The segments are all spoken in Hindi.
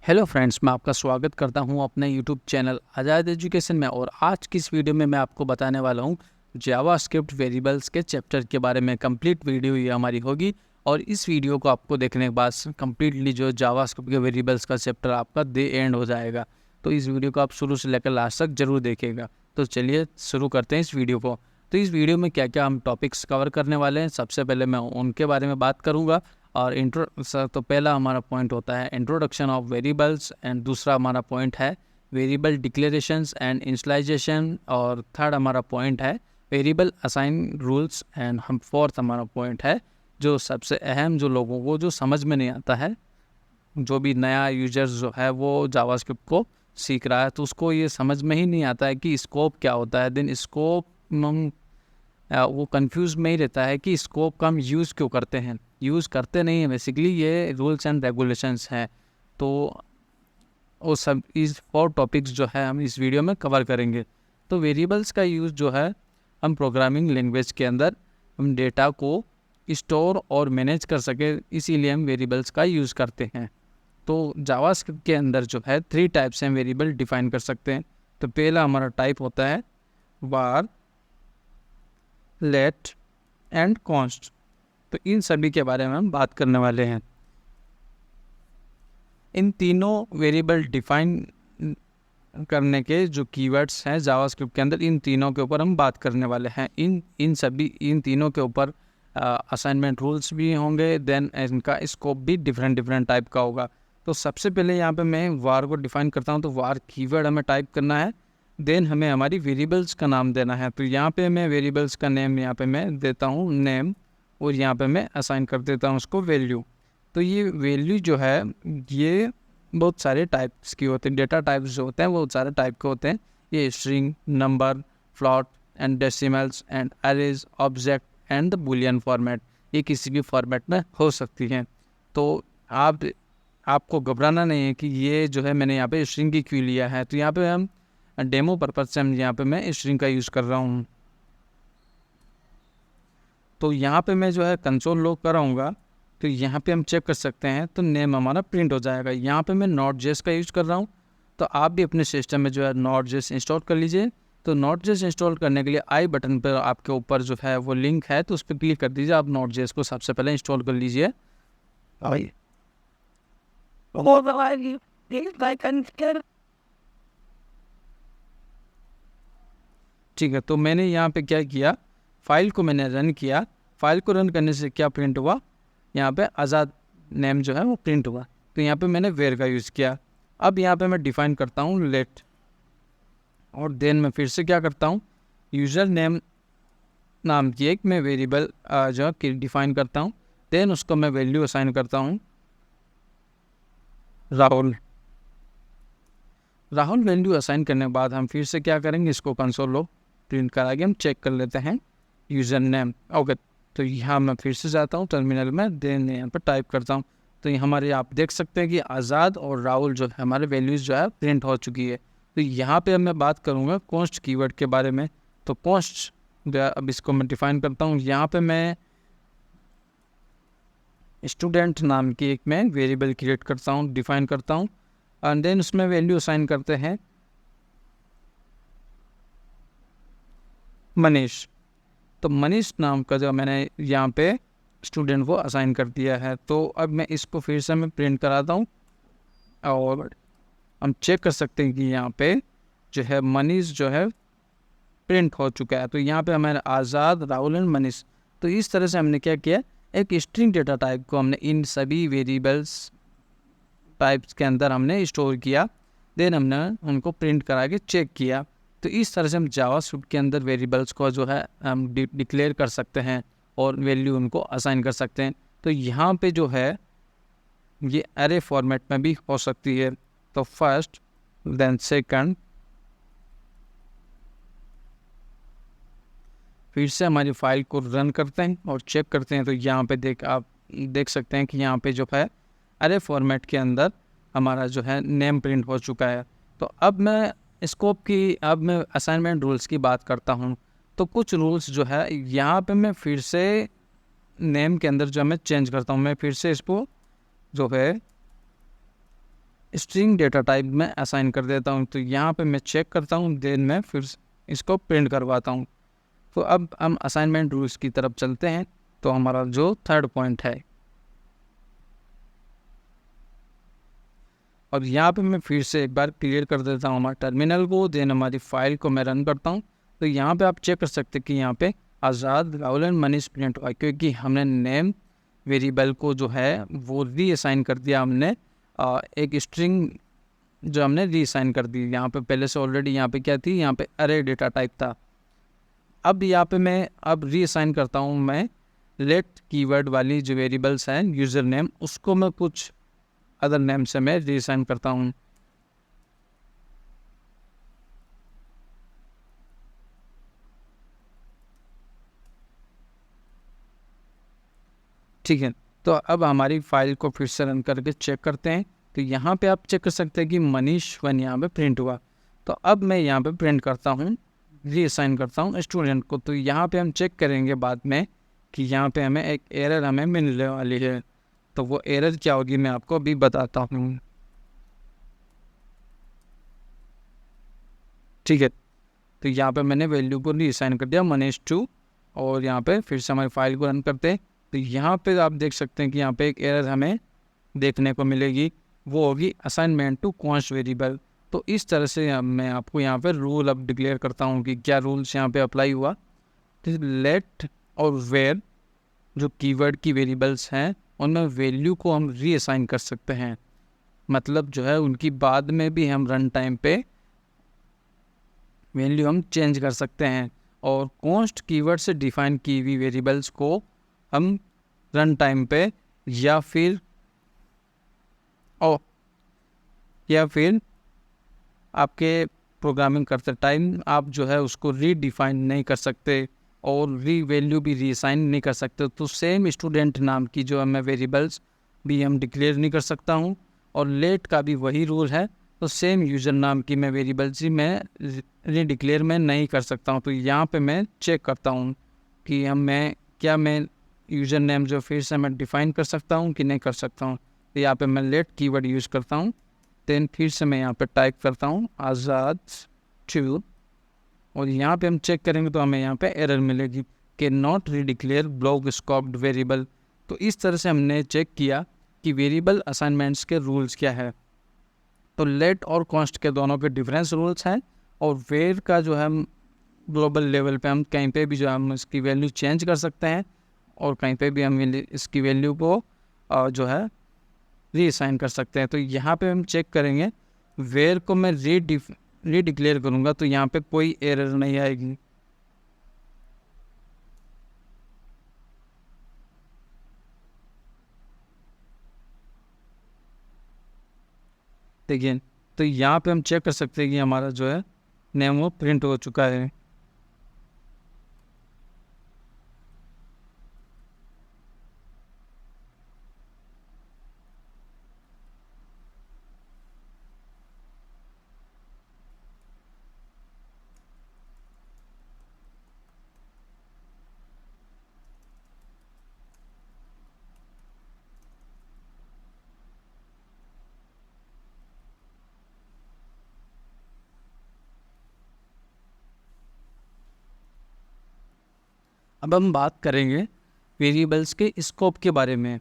हेलो फ्रेंड्स, मैं आपका स्वागत करता हूं अपने यूट्यूब चैनल आज़ाद एजुकेशन में। और आज की इस वीडियो में मैं आपको बताने वाला हूं जावास्क्रिप्ट वेरिएबल्स के चैप्टर के बारे में। कंप्लीट वीडियो ये हमारी होगी और इस वीडियो को आपको देखने के बाद कंप्लीटली जो जावास्क्रिप्ट के वेरिएबल्स का चैप्टर आपका दे एंड हो जाएगा। तो इस वीडियो को आप शुरू से लेकर लास्ट तक जरूर देखिएगा। तो चलिए शुरू करते हैं इस वीडियो को। तो इस वीडियो में क्या क्या हम टॉपिक्स कवर करने वाले हैं, सबसे पहले मैं उनके बारे में बात करूँगा। और तो पहला हमारा पॉइंट होता है इंट्रोडक्शन ऑफ वेरिएबल्स, एंड दूसरा हमारा पॉइंट है वेरिएबल डिक्लेरेशंस एंड इनिशियलाइजेशन, और थर्ड हमारा पॉइंट है वेरिएबल असाइन रूल्स, एंड हम फोर्थ हमारा पॉइंट है जो सबसे अहम, जो लोगों को जो समझ में नहीं आता है, जो भी नया यूजर्स जो है वो जावास्क्रिप्ट को सीख रहा है तो उसको ये समझ में ही नहीं आता है कि स्कोप क्या होता है। देन स्कोप वो कंफ्यूज में ही रहता है कि स्कोप का हम यूज़ क्यों करते हैं। यूज़ करते नहीं हैं, बेसिकली ये रूल्स एंड रेगुलेशंस हैं। तो वो सब इस 4 टॉपिक्स जो है हम इस वीडियो में कवर करेंगे। तो वेरिएबल्स का यूज़ जो है हम प्रोग्रामिंग लैंग्वेज के अंदर हम डेटा को स्टोर और मैनेज कर सके, इसीलिए हम वेरिएबल्स का यूज़ करते हैं। तो जावास्क्रिप्ट के अंदर जो है 3 टाइप से हम वेरिएबल डिफाइन कर सकते हैं। तो पहला हमारा टाइप होता है वार, लेट एंड कॉन्स्ट। तो इन सभी के बारे में हम बात करने वाले हैं। इन तीनों वेरिएबल डिफाइन करने के जो कीवर्ड्स हैं जावास्क्रिप्ट के अंदर, इन तीनों के ऊपर हम बात करने वाले हैं। इन तीनों के ऊपर असाइनमेंट रूल्स भी होंगे, देन इनका स्कोप भी डिफरेंट टाइप का होगा। तो सबसे पहले यहाँ पे मैं वार को डिफाइन करता हूँ। तो वार कीवर्ड हमें टाइप करना है, देन हमें हमारी वेरिएबल्स का नाम देना है। तो यहाँ पे मैं वेरिएबल्स का नेम यहाँ पे मैं देता हूँ नेम, और यहाँ पे मैं असाइन कर देता हूँ उसको वैल्यू। तो ये वैल्यू जो है ये बहुत सारे टाइप्स की होते हैं। डेटा टाइप्स जो होते हैं वो बहुत सारे टाइप के होते हैं। ये string, number, float and decimals and arrays, object and the boolean format, ये किसी भी फॉर्मेट में हो सकती हैं। तो आपको घबराना नहीं है कि ये जो है मैंने यहाँ पे स्ट्रिंग की क्यों लिया है। तो यहाँ पे हम डेमो पर्पज से हम यहाँ पे मैं स्ट्रिंग का यूज़ कर रहा हूँ। तो यहाँ पे मैं जो है कंसोल लॉग कराऊंगा, तो यहाँ पे हम चेक कर सकते हैं तो नेम हमारा प्रिंट हो जाएगा। यहाँ पे मैं नोड.जेएस का यूज़ कर रहा हूँ। तो आप भी अपने सिस्टम में जो है नोड.जेएस इंस्टॉल कर लीजिए। तो नोड.जेएस इंस्टॉल करने के लिए आई बटन पर आपके ऊपर जो है वो लिंक है, तो उस पर क्लिक कर दीजिए। आप नोड.जेएस को सबसे पहले इंस्टॉल कर लीजिए। ठीक है, तो मैंने यहाँ पे क्या किया, फाइल को मैंने रन किया। फाइल को रन करने से क्या प्रिंट हुआ, यहाँ पे आज़ाद नेम जो है वो प्रिंट हुआ। तो यहाँ पे मैंने वेयर का यूज़ किया। अब यहाँ पे मैं डिफ़ाइन करता हूँ लेट, और देन मैं फिर से क्या करता हूँ, यूज़र नेम नाम की एक मैं वेरिएबल जो है डिफ़ाइन करता हूँ। देन उसको मैं वैल्यू असाइन करता हूँ राहुल। राहुल वैल्यू असाइन करने के बाद हम फिर से क्या करेंगे, इसको कंसोल लॉग प्रिंट करा के हम चेक कर लेते हैं यूज़र नेम। ओके, तो यहाँ मैं फिर से जाता हूँ टर्मिनल में, देन यहाँ पर टाइप करता हूँ। तो ये हमारे आप देख सकते हैं कि आज़ाद और राहुल जो है हमारे वैल्यूज़ जो है प्रिंट हो चुकी है। तो यहाँ पे मैं बात करूँगा कॉन्स्ट कीवर्ड के बारे में। तो कॉन्स्ट अब इसको मैं डिफ़ाइन करता हूँ। यहाँ पे मैं स्टूडेंट नाम की एक मैं वेरिएबल क्रिएट करता हूँ, डिफ़ाइन करता हूँ, एंड देन उसमें वैल्यू असाइन करते हैं मनीष। तो मनीष नाम का जो मैंने यहाँ पे स्टूडेंट को असाइन कर दिया है। तो अब मैं इसको फिर से मैं प्रिंट कराता हूँ, और हम चेक कर सकते हैं कि यहाँ पे जो है मनीष जो है प्रिंट हो चुका है। तो यहाँ पे हमारे आज़ाद, राहुल एंड मनीष। तो इस तरह से हमने क्या किया, एक स्ट्रिंग डेटा टाइप को हमने इन सभी वेरिएबल्स टाइप्स के अंदर हमने स्टोर किया। देन हमने उनको प्रिंट करा के चेक किया। तो इस तरह से हम जावास्क्रिप्ट के अंदर वेरिएबल्स को जो है हम डिक्लेयर कर सकते हैं और वैल्यू उनको असाइन कर सकते हैं। तो यहाँ पे जो है ये अरे फॉर्मेट में भी हो सकती है। तो फर्स्ट, देन सेकंड, फिर से हमारी फाइल को रन करते हैं और चेक करते हैं। तो यहाँ पे आप देख सकते हैं कि यहाँ पे जो है अरे फॉर्मेट के अंदर हमारा जो है नेम प्रिंट हो चुका है। तो अब मैं अब मैं असाइनमेंट रूल्स की बात करता हूँ। तो कुछ रूल्स जो है यहाँ पे मैं फिर से नेम के अंदर जो मैं चेंज करता हूँ। मैं फिर से इसको जो है स्ट्रिंग डेटा टाइप में असाइन कर देता हूँ। तो यहाँ पे मैं चेक करता हूँ, देन मैं फिर इसको प्रिंट करवाता हूँ। तो अब हम असाइनमेंट रूल्स की तरफ चलते हैं। तो हमारा जो थर्ड पॉइंट है, और यहाँ पे मैं फिर से एक बार क्लियर कर देता हूँ हमारे टर्मिनल को, देन हमारी फाइल को मैं रन करता हूँ। तो यहाँ पे आप चेक कर सकते हैं कि यहाँ पे आज़ाद, राहुल एंड मनीष प्रिंट हुआ, क्योंकि हमने नेम वेरिएबल को जो है वो रीअसाइन कर दिया। हमने एक स्ट्रिंग जो हमने रीअसाइन कर दी। यहाँ पे पहले से ऑलरेडी यहाँ पे क्या थी, यहाँ पे अरे डेटा टाइप था। अब यहाँ पे मैं अब रीअसाइन करता हूँ, मैं लेट कीवर्ड वाली जो वेरिएबल्स हैं यूज़र नेम, उसको मैं कुछ अदर नेम से मैं रीअसाइन करता हूँ। ठीक है, तो अब हमारी फाइल को फिर से रन करके चेक करते हैं। तो यहाँ पे आप चेक कर सकते हैं कि मनीष वन यहाँ पे प्रिंट हुआ। तो अब मैं यहाँ पे प्रिंट करता हूँ, रीअसाइन करता हूँ स्टूडेंट को। तो यहाँ पे हम चेक करेंगे बाद में कि यहाँ पे हमें एक एरर हमें मिलने वाली है। तो वो एरर क्या होगी मैं आपको अभी बताता हूँ। ठीक है, तो यहाँ पे मैंने वैल्यू को रीअसाइन कर दिया मनीष 2, और यहाँ पे फिर से हमारी फाइल को रन करते हैं। तो यहाँ पे आप देख सकते हैं कि यहाँ पे एक एरर हमें देखने को मिलेगी, वो होगी असाइनमेंट टू कॉन्स्ट वेरिएबल। तो इस तरह से मैं आपको यहाँ पे रूल अब डिक्लेयर करता हूँ कि क्या रूल्स यहाँ पे अप्लाई हुआ। तो लेट और वेयर जो कीवर्ड की वेरिएबल्स हैं, उनमें वैल्यू को हम रीअसाइन कर सकते हैं। मतलब जो है उनकी बाद में भी हम रन टाइम पे वैल्यू हम चेंज कर सकते हैं। और कॉन्स्ट कीवर्ड से डिफाइन की हुई वेरिएबल्स को हम रन टाइम पे या फिर आपके प्रोग्रामिंग करते टाइम आप जो है उसको रीडिफाइन नहीं कर सकते, और री वैल्यू भी रीअसाइन नहीं कर सकते। तो सेम स्टूडेंट नाम की जो मैं वेरिएबल्स भी हम डिक्लेयर नहीं कर सकता हूँ, और लेट का भी वही रूल है। तो सेम यूज़र नाम की मैं वेरिएबल्स ही मैं रीडिक्लेयर में नहीं कर सकता हूँ। तो यहाँ पे मैं चेक करता हूँ कि मैं यूज़र नेम जो फिर से मैं डिफ़ाइन कर सकता हूँ कि नहीं कर सकता हूँ। तो यहाँ पे मैं लेट कीवर्ड यूज़ करता हूँ, देन फिर से मैं यहाँ पे टाइप करता हूँ आज़ाद 2, और यहाँ पे हम चेक करेंगे तो हमें यहाँ पे एरर मिलेगी कि नॉट रीडिक्लेयर ब्लॉक स्कोप्ड वेरिएबल। तो इस तरह से हमने चेक किया कि वेरिएबल असाइनमेंट्स के रूल्स क्या है। तो लेट और कॉन्स्ट के दोनों के डिफरेंस रूल्स हैं, और वेर का जो है हम ग्लोबल लेवल पे हम कहीं पे भी जो हम इसकी वैल्यू चेंज कर सकते हैं, और कहीं पे भी हम इसकी वैल्यू को जो है रीअसाइन कर सकते हैं। तो यहाँ पे हम चेक करेंगे, वेर को मैं रीडिक्लेयर करूँगा तो यहाँ पे कोई एरर नहीं आएगी। देखिए, तो यहाँ पे हम चेक कर सकते हैं कि हमारा जो है नेम वो प्रिंट हो चुका है। अब हम बात करेंगे वेरिएबल्स के स्कोप के बारे में।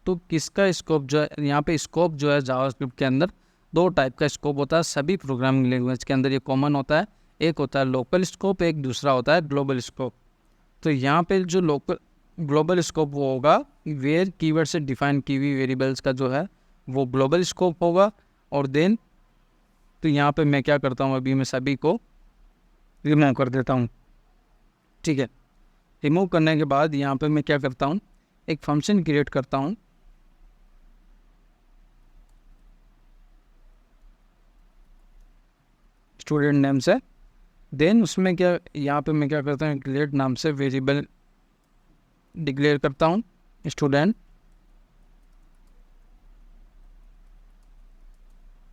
तो किसका स्कोप जो है, यहाँ पे स्कोप जो है जावास्क्रिप्ट के अंदर दो टाइप का स्कोप होता है। सभी प्रोग्रामिंग लैंग्वेज के अंदर ये कॉमन होता है। एक होता है लोकल स्कोप, एक दूसरा होता है ग्लोबल स्कोप। तो यहाँ पे जो लोकल ग्लोबल स्कोप वो होगा वेयर कीवर्ड से डिफाइन की हुई वेरिएबल्स का जो है वो ग्लोबल स्कोप होगा। और देन तो यहाँ पे मैं क्या करता हूँ, अभी मैं सभी को रिमूव कर देता हूँ। ठीक है, रिमूव करने के बाद यहाँ पे मैं क्या करता हूँ, एक फंक्शन क्रिएट करता हूँ स्टूडेंट नेम से। देन उसमें क्या, यहाँ पे मैं क्या करता हूँ, क्रिएट नाम से वेरिएबल डिक्लेयर करता हूँ स्टूडेंट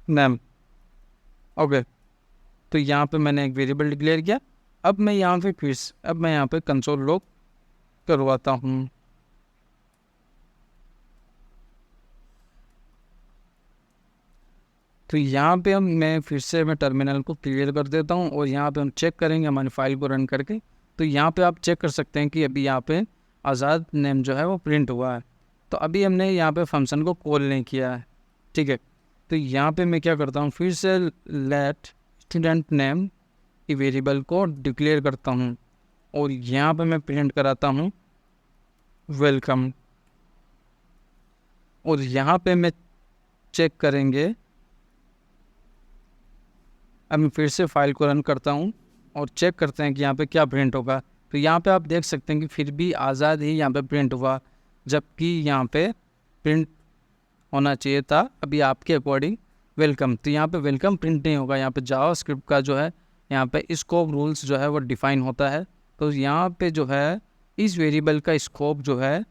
नेम। ओके, तो यहाँ पे मैंने एक वेरिएबल डिक्लेयर किया। अब मैं यहाँ पे कंसोल लॉग करवाता हूँ। तो यहाँ पे मैं फिर से टर्मिनल को क्लियर कर देता हूँ और यहाँ पे हम चेक करेंगे हमारी फाइल को रन करके। तो यहाँ पे आप चेक कर सकते हैं कि अभी यहाँ पे आज़ाद नेम जो है वो प्रिंट हुआ है। तो अभी हमने यहाँ पे फंक्शन को कॉल नहीं किया है, ठीक है। तो यहाँ पे मैं क्या करता हूँ, फिर से लेट स्टूडेंट नेम की वेरिएबल को डिक्लेयर करता हूँ और यहाँ पे मैं प्रिंट कराता हूँ वेलकम। और यहाँ पे मैं चेक करेंगे, अब मैं फिर से फाइल को रन करता हूँ और चेक करते हैं कि यहाँ पे क्या प्रिंट होगा। तो यहाँ पे आप देख सकते हैं कि फिर भी आज़ाद ही यहाँ पे प्रिंट हुआ, जबकि यहाँ पे प्रिंट होना चाहिए था अभी आपके अकॉर्डिंग वेलकम। तो यहाँ पे वेलकम प्रिंट नहीं होगा, यहाँ पे जावास्क्रिप्ट का जो है यहाँ पे स्कोप रूल्स जो है वो डिफ़ाइन होता है। तो यहाँ पे जो है इस वेरिएबल का स्कोप जो है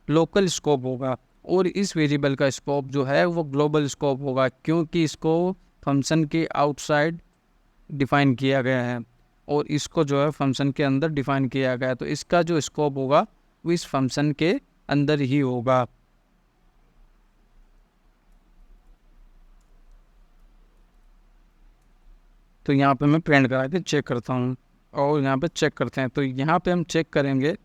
लोकल स्कोप होगा और इस वेरिएबल का स्कोप जो है वो ग्लोबल स्कोप होगा, क्योंकि इसको फंक्शन के आउटसाइड डिफ़ाइन किया गया है और इसको जो है फंक्शन के अंदर डिफ़ाइन किया गया है। तो इसका जो स्कोप होगा वो इस फंक्शन के अंदर ही होगा। तो यहाँ पे मैं प्रिंट करा के चेक करता हूँ और यहाँ पे चेक करते हैं। तो यहाँ पे हम चेक करेंगे,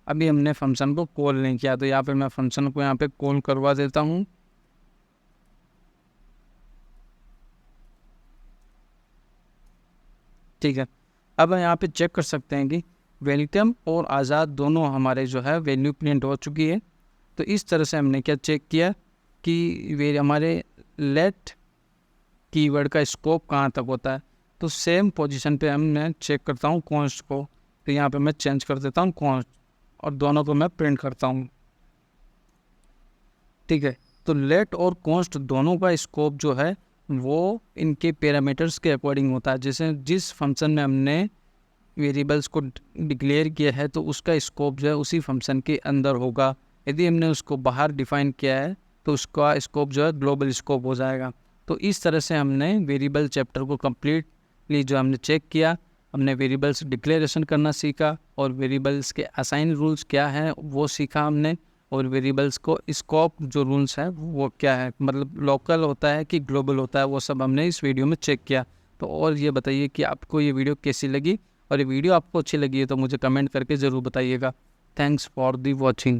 अभी हमने फंक्शन को कॉल नहीं किया, तो यहाँ पे मैं फंक्शन को यहाँ पे कॉल करवा देता हूँ। ठीक है, अब यहाँ पे चेक कर सकते हैं कि वेलकम और आज़ाद दोनों हमारे जो है वैल्यू प्रिंट हो चुकी है। तो इस तरह से हमने क्या चेक किया कि वे हमारे लेट कीवर्ड का स्कोप कहाँ तक होता है। तो सेम पोजीशन पे मैं चेक करता हूँ कॉन्स्ट को। तो यहाँ पे मैं चेंज कर देता हूँ कॉन्स्ट और दोनों को मैं प्रिंट करता हूँ, ठीक है। तो लेट और कॉन्स्ट दोनों का स्कोप जो है वो इनके पैरामीटर्स के अकॉर्डिंग होता है। जैसे जिस फंक्शन में हमने वेरिएबल्स को डिक्लेयर किया है तो उसका स्कोप जो है उसी फंक्शन के अंदर होगा। यदि हमने उसको बाहर डिफ़ाइन किया है तो उसका स्कोप जो है ग्लोबल स्कोप हो जाएगा। तो इस तरह से हमने वेरिएबल चैप्टर को कम्प्लीटली जो हमने चेक किया, हमने वेरिएबल्स डिक्लेरेशन करना सीखा और वेरिएबल्स के असाइन रूल्स क्या हैं वो सीखा हमने, और वेरिएबल्स को स्कोप जो रूल्स है वो क्या है, मतलब लोकल होता है कि ग्लोबल होता है, वो सब हमने इस वीडियो में चेक किया। तो और ये बताइए कि आपको ये वीडियो कैसी लगी, और ये वीडियो आपको अच्छी लगी है तो मुझे कमेंट करके ज़रूर बताइएगा। Thanks for the watching.